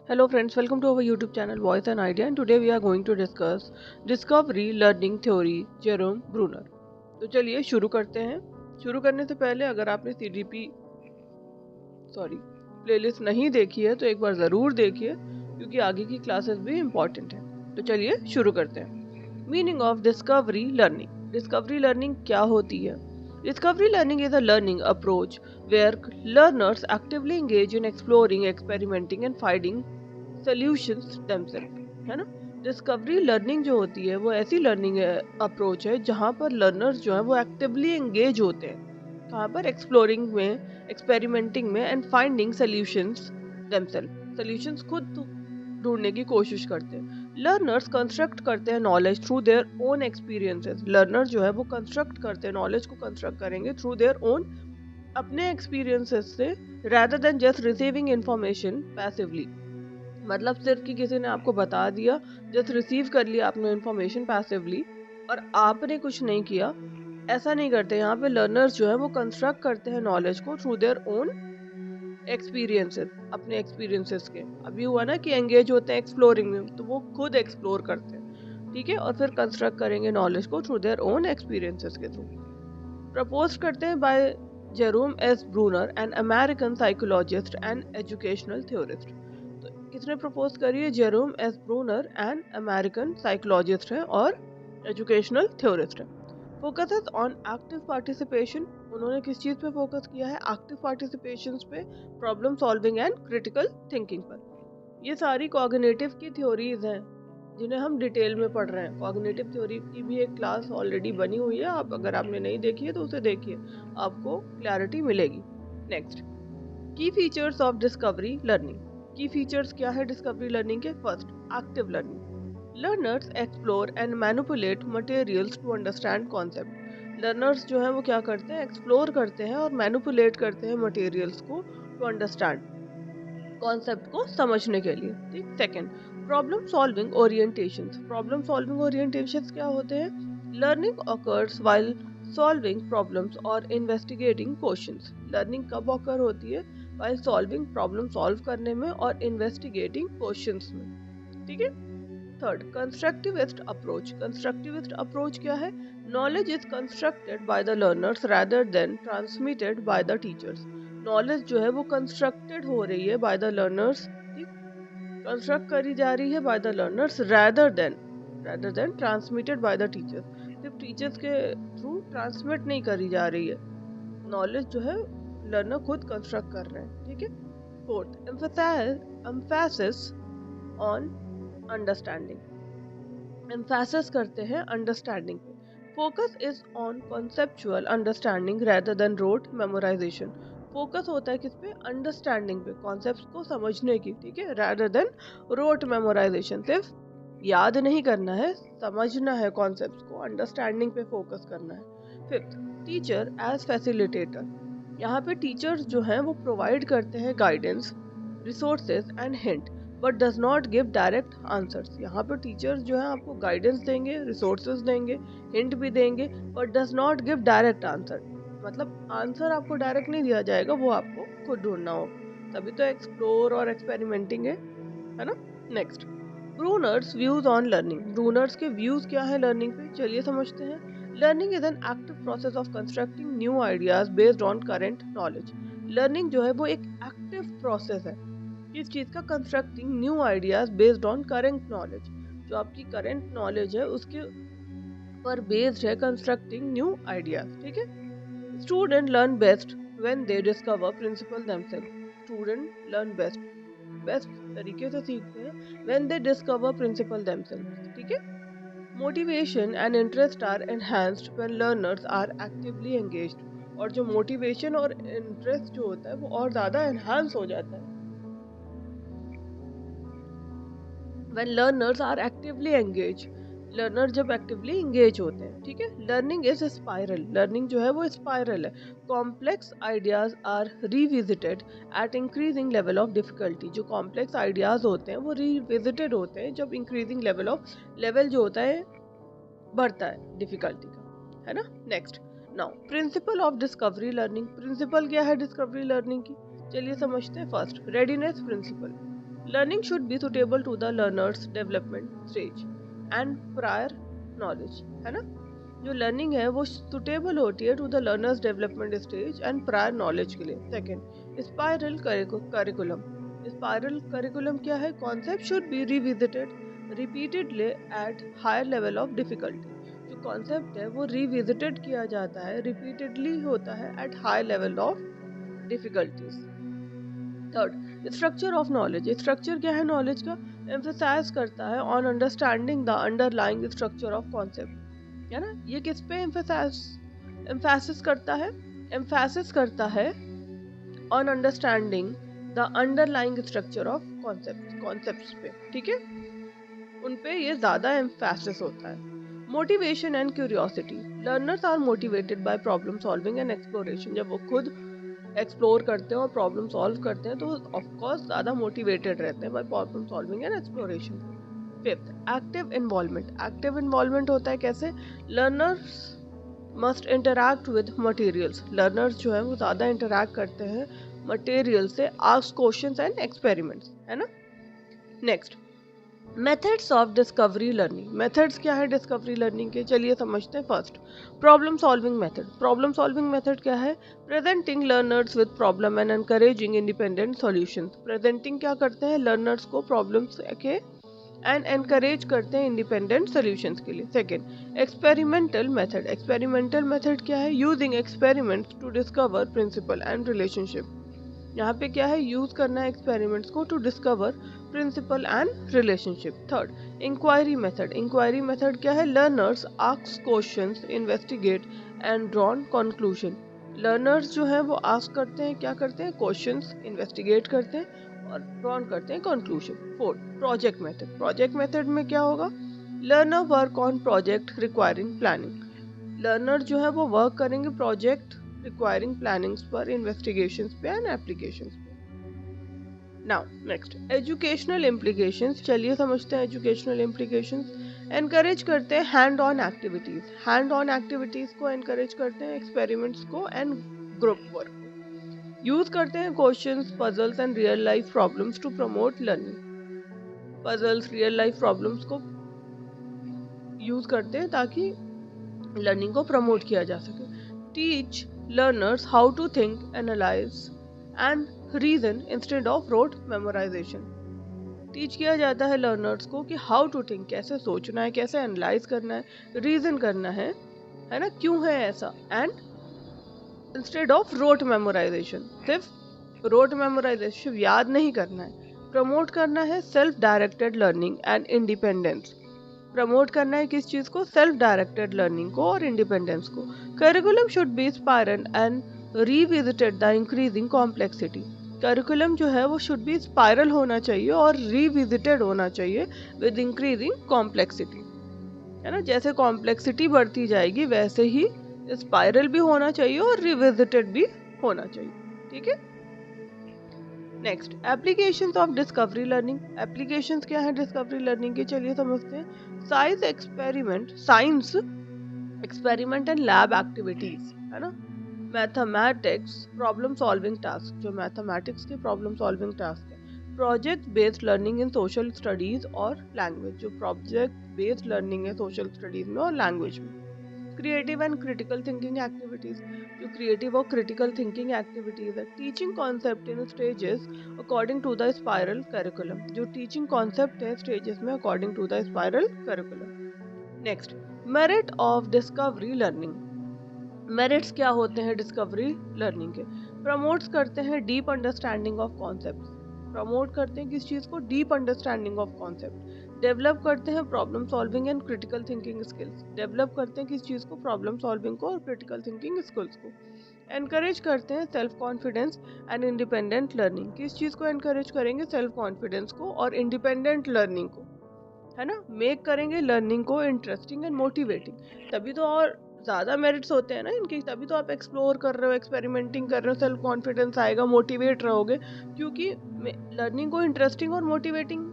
Hello friends, welcome to our YouTube channel Voice and Idea, and today we are going to discuss Discovery Learning Theory Jerome Bruner. तो चलिए शुरू करते हैं। शुरू करने से पहले अगर आपने CDP प्लेलिस्ट नहीं देखी है तो एक बार ज़रूर देखिए, क्योंकि आगे की क्लासेस भी इम्पोर्टेंट है। तो चलिए शुरू करते हैं। Meaning of discovery learning. Discovery learning क्या होती है? Discovery learning is a learning approach where learners actively engage in exploring, experimenting and finding solutions themselves, है ना। डिस्कवरी लर्निंग जो होती है वो ऐसी लर्निंग अप्रोच है जहाँ पर लर्नर्स जो है वो एक्टिवली एंगेज होते हैं। कहाँ पर? एक्सप्लोरिंग में, एक्सपेरिमेंटिंग में and finding solutions themselves. Solutions खुद ढूंढने की कोशिश करते हैं। लर्नर्स कंस्ट्रक्ट करते हैं knowledge through their own experiences. Learner जो है वो कंस्ट्रक्ट करते हैं, नॉलेज को कंस्ट्रक्ट करेंगे थ्रू देयर ओन, अपने एक्सपीरियंसेस से, rather than just receiving information passively। मतलब सिर्फ कि किसी ने आपको बता दिया, जस्ट रिसीव कर लिया आपने इन्फॉर्मेशन पैसिवली और आपने कुछ नहीं किया, ऐसा नहीं करते। यहाँ पे लर्नर्स जो है वो कंस्ट्रक्ट करते हैं नॉलेज को थ्रू देयर ओन एक्सपीरियंसेस, अपने एक्सपीरियंसेस के। अभी हुआ ना कि एंगेज होते हैं एक्सप्लोरिंग में, तो वो खुद एक्सप्लोर करते हैं, ठीक है, और फिर कंस्ट्रक्ट करेंगे नॉलेज को थ्रू देयर ओन एक्सपीरियंसेस के थ्रू। प्रपोज करते हैं by Jerome S Bruner, an American psychologist and educational theorist. तो किसने प्रपोज करी है? Jerome S Bruner, an American psychologist है और एजुकेशनल थ्योरिस्ट है। Focuses on active participation. उन्होंने किस चीज पे फोकस किया है? एक्टिव पार्टिसिपेशन पे, problem solving and critical thinking पर। ये सारी कॉग्निटिव की थ्योरीज हैं जिन्हें हम डिटेल में पढ़ रहे हैं। कॉग्निटिव थ्योरी की भी एक क्लास ऑलरेडी बनी हुई है, आप अगर आपने नहीं देखी है तो उसे देखिए, आपको क्लैरिटी मिलेगी। Next, key features of discovery learning. Key features क्या है डिस्कवरी लर्निंग के? First, active learning. Learners explore and manipulate materials to understand concept. Learners जो है वो क्या करते हैं? एक्सप्लोर करते हैं और मैनिपुलेट करते हैं मटेरियल्स को टू अंडरस्टैंड, कॉन्सेप्ट को समझने के लिए। ठीक। Second, problem solving orientations. Problem solving orientations क्या होते हैं? Learning occurs while solving problems और इन्वेस्टिगेटिंग क्वेश्चंस। लर्निंग कब ऑकर होती है? व्हाइल सॉल्विंग, प्रॉब्लम सॉल्व करने में और इन्वेस्टिगेटिंग क्वेश्चंस में। ठीक है। Third, constructivist approach. Constructivist approach क्या है? Knowledge is constructed by the learners rather than transmitted by the teachers. Knowledge जो है वो कंस्ट्रक्टेड हो रही है बाय द लर्नर्स, ठीक, कंस्ट्रक्ट करी जा रही है by the learners rather than transmitted by the teachers. सिर्फ टीचर्स के थ्रू ट्रांसमिट नहीं करी जा रही है, नॉलेज जो है लर्नर खुद कंस्ट्रक्ट कर रहे हैं। ठीक है। Fourth, emphasis on understanding. Emphasis करते हैं अंडरस्टैंडिंग पे। Focus is on conceptual understanding rather than rote memorization. Focus होता है किस पे? अंडरस्टैंडिंग पे, कॉन्सेप्ट्स को समझने की, ठीक है, rather देन रोट मेमोराइजेशन। सिर्फ याद नहीं करना है, समझना है कॉन्सेप्ट्स को, अंडरस्टैंडिंग पे फोकस करना है। Fifth, teacher as facilitator. यहाँ पे टीचर्स जो हैं वो प्रोवाइड करते हैं guidance, resources and hint, but does not give direct answers. यहाँ पर टीचर्स जो है आपको गाइडेंस देंगे, रिसोर्सेज देंगे, हिंट भी देंगे, but does not give direct answer. मतलब आंसर आपको डायरेक्ट नहीं दिया जाएगा, वो आपको खुद ढूंढना होगा। तभी तो एक्सप्लोर और एक्सपेरिमेंटिंग है ना। Next, Brunner's views on learning. Brunner's के व्यूज क्या है लर्निंग पे? चलिए समझते हैं। Learning is an active process of constructing new ideas based on current knowledge. Learning जो है वो एक एक्टिव प्रोसेस है किस चीज का? Constructing new ideas based on current knowledge. जो आपकी करेंट नॉलेज है उसके पर बेस्ड है कंस्ट्रक्टिंग न्यू आइडियाज। ठीक है। Student learn best when they discover principle themselves. Student learn best तरीके से सीखते हैं when they discover principle themselves. ठीक है। Motivation and interest are enhanced when learners are actively engaged. और जो मोटिवेशन और इंटरेस्ट जो होता है वो और ज्यादा एनहांस हो जाता है when learners are actively engaged। Learner जब एक्टिवली इंगेज होते हैं। ठीक है। Learning is spiral. लर्निंग जो है वो स्पाइरल है। Complex ideas are revisited at increasing level of difficulty. जो कॉम्प्लेक्स आइडियाज होते हैं वो रिविजिटेड होते हैं जब इंक्रीजिंग लेवल जो होता है बढ़ता है डिफिकल्टी का, है ना। Next, now principle of discovery learning. Principle क्या है डिस्कवरी लर्निंग की? चलिए समझते हैं। First, readiness principle. Learning should be suitable to the learners development stage and prior knowledge, है ना। जो लर्निंग है वो सुटेबल होती है to the learners development stage and prior knowledge के लिए। Second, spiral curriculum. Spiral curriculum क्या है? Concept should be revisited repeatedly at higher level of difficulty. जो कॉन्सेप्ट है वो रिविजिटेड किया जाता है, रिपीटेडली होता है at high level of difficulties. Third, structure of knowledge. Structure क्या है नॉलेज का? एम्फसाइज करता है on understanding the underlying structure of concept, है ना। ये किस पे एम्फेसिस करता है? एम्फेसिस करता है on understanding the underlying structure of concepts पे, ठीक है, उन पे ये ज्यादा एम्फेसिस होता है। Motivation and curiosity. Learners are motivated by problem solving and exploration. जब वो खुद एक्सप्लोर करते हैं और प्रॉब्लम सॉल्व करते हैं तो ऑफ कोर्स ज्यादा मोटिवेटेड रहते हैं by problem solving and exploration. Fifth, active involvement. Active involvement होता है कैसे? Learners must interact with materials. Learners जो है वो ज्यादा इंटरैक्ट करते हैं मटेरियल से, आस्क क्वेश्चंस एंड एक्सपेरिमेंट्स, है ना। Next, methods of discovery learning. Methods क्या है डिस्कवरी लर्निंग के? चलिए समझते हैं। First, problem solving method. Problem solving method क्या है? Presenting learners with problem and encouraging independent solutions. Presenting क्या करते हैं? लर्नर्स को प्रॉब्लम्स के एंड एनकरेज करते हैं इंडिपेंडेंट सॉल्यूशंस के लिए। Second, experimental method. Experimental method क्या है? Using experiments to discover principle and relationship. यहाँ पे क्या है? यूज करना है एक्सपेरिमेंट्स को to discover principle and relationship. Third, inquiry method. Inquiry method क्या है? Learners ask questions, investigate and drawn conclusion. Learners जो है वो आस्क करते हैं, क्या करते हैं? क्वेश्चंस, इन्वेस्टिगेट करते हैं और ड्रॉन करते हैं conclusion. Fourth, project method. Project method में क्या होगा? Learner work on project requiring planning. Learner जो है वो वर्क करेंगे प्रोजेक्ट रिक्वायरिंग प्लानिंग्स पर, इन्वेस्टिगेशंस पे एंड एप्लीकेशंस पे। Now next, educational implications. चलिए समझते हैं एजुकेशनल इम्प्लीकेशंस। एनकरेज करते हैं hand on activities. Hand on activities को एनकरेज करते हैं, एक्सपेरिमेंट्स को एंड ग्रुप वर्क को। यूज करते हैं questions, puzzles and real life problems to promote learning. Puzzles, real life problems को यूज करते हैं ताकि लर्निंग को प्रमोट किया जा सके। Teach learners how to think, analyze and reason instead of rote memorization. Teach किया जाता है लर्नर्स को कि हाउ टू थिंक, कैसे सोचना है, कैसे एनालाइज करना है, रीजन करना है ना, क्यों है ऐसा, and instead of rote memorization. सिर्फ रोट मेमोराइजेशन याद नहीं करना है, प्रमोट करना है self directed learning and independence. Promote करना है किस चीज को? सेल्फ डायरेक्टेड लर्निंग को और इंडिपेंडेंस को। Curriculum should be spiral and revisited the increasing complexity. Curriculum जो है वो शुड बी स्पाइरल होना चाहिए और रीविजिटेड होना चाहिए विद इंक्रीजिंग कॉम्प्लेक्सिटी, है ना। जैसे कॉम्प्लेक्सिटी बढ़ती जाएगी वैसे ही स्पाइरल भी होना चाहिए और रिविजिटेड भी होना चाहिए, ठीक है। Next, applications of discovery learning. Applications क्या है डिस्कवरी लर्निंग के? चलिए समझते हैं। Science experiment and lab activities, है ना। मैथमेटिक्स प्रॉब्लम सॉल्विंग टास्क, जो मैथमेटिक्स के प्रॉब्लम सॉल्विंग टास्क है। प्रोजेक्ट बेस्ड लर्निंग इन सोशल स्टडीज और लैंग्वेज, जो प्रोजेक्ट बेस्ड लर्निंग है सोशल स्टडीज में और लैंग्वेज में। Creative and critical thinking activities, जो क्रिएटिव और क्रिटिकल थिंकिंग एक्टिविटीज है। Teaching concept in stages according to the spiral curriculum, जो टीचिंग कॉन्सेप्ट है स्टेजेस में according to the spiral curriculum. Next, merit of discovery learning. Merits क्या होते हैं discovery learning के? प्रमोट्स करते हैं deep understanding of concept. Promote करते हैं किस चीज को? Deep understanding of concept. Develop करते हैं problem solving and critical thinking skills. Develop करते हैं किस चीज को? प्रॉब्लम सॉल्विंग को और क्रिटिकल थिंकिंग स्किल्स को। एनकरेज करते हैं self confidence and independent learning. किस चीज को एनकरेज करेंगे? सेल्फ कॉन्फिडेंस को और इंडिपेंडेंट लर्निंग को, है ना। मेक करेंगे लर्निंग को इंटरेस्टिंग एंड मोटिवेटिंग। तभी तो और ज्यादा मेरिट्स होते हैं ना इनकी, तभी तो आप एक्सप्लोर कर रहे हो, एक्सपेरिमेंटिंग कर रहे हो, सेल्फ कॉन्फिडेंस आएगा, मोटिवेट रहोगे, क्योंकि लर्निंग को इंटरेस्टिंग और मोटिवेटिंग,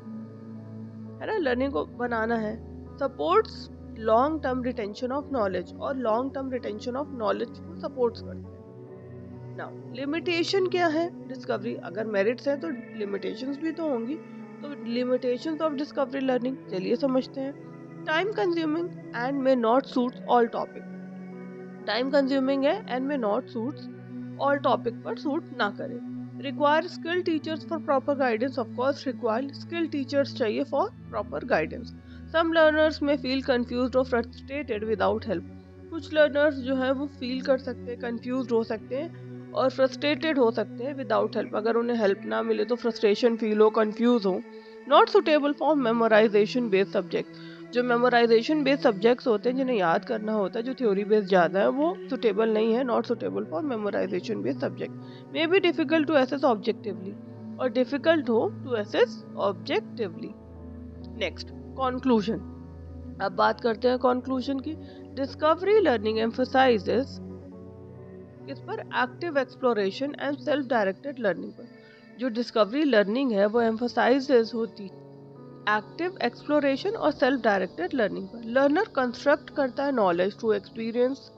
है ना, लर्निंग को बनाना है। Supports long term retention of knowledge, और long term retention of knowledge को सपोर्ट्स करते हैं। नाउ लिमिटेशन क्या है डिस्कवरी? अगर मेरिट्स है तो लिमिटेशंस भी तो होंगी। तो लिमिटेशंस ऑफ डिस्कवरी लर्निंग चलिए समझते हैं। Time consuming and may not suit all topic. Time consuming है and may not suits all topic पर सूट ना करे। Require skill teachers for proper guidance. Of course require skill teachers चाहिए for proper guidance. Some learners में feel confused और frustrated without help. कुछ learners जो है वो फील कर सकते हैं, कंफ्यूज हो सकते हैं और फ्रस्ट्रेटेड हो सकते हैं विदाउट हेल्प। अगर उन्हें हेल्प ना मिले तो फ्रस्ट्रेशन फील हो, कंफ्यूज हो। Not suitable for memorization based subject. जो मेमोराइजेशन बेस्ड सब्जेक्ट्स होते हैं जिन्हें याद करना होता है, जो थ्योरी बेस्ड ज़्यादा है, वो सुटेबल नहीं है। Not suitable for memorization based subject. May be difficult to assess objectively, और डिफिकल्ट हो to assess objectively. Next, conclusion. अब बात करते हैं कंक्लूजन की। डिस्कवरी लर्निंग एम्फसाइजेस किस पर? Active exploration and self directed learning पर। जो डिस्कवरी लर्निंग है वो एम्फसाइजेस होती एक्टिव एक्सप्लोरेशन और सेल्फ डायरेक्टेड लर्निंग पर। लर्नर कंस्ट्रक्ट करता है knowledge through experience,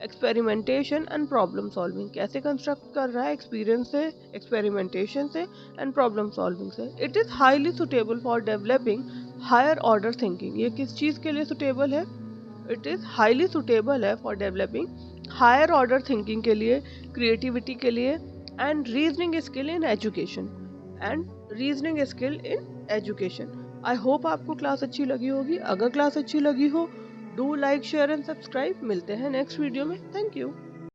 experimentation and problem solving. कैसे कंस्ट्रक्ट कर रहा है? एक्सपीरियंस से, एक्सपेरिमेंटेशन से एंड प्रॉब्लम सॉल्विंग से। It is highly suitable for developing higher order thinking. ये किस चीज के लिए सुटेबल है? इट इज हाईली सुटेबल है for developing higher order thinking के लिए, क्रिएटिविटी के लिए and reasoning skill in education, I hope आपको क्लास अच्छी लगी होगी। अगर क्लास अच्छी लगी हो, do like, share and subscribe. मिलते हैं नेक्स्ट वीडियो में। Thank you.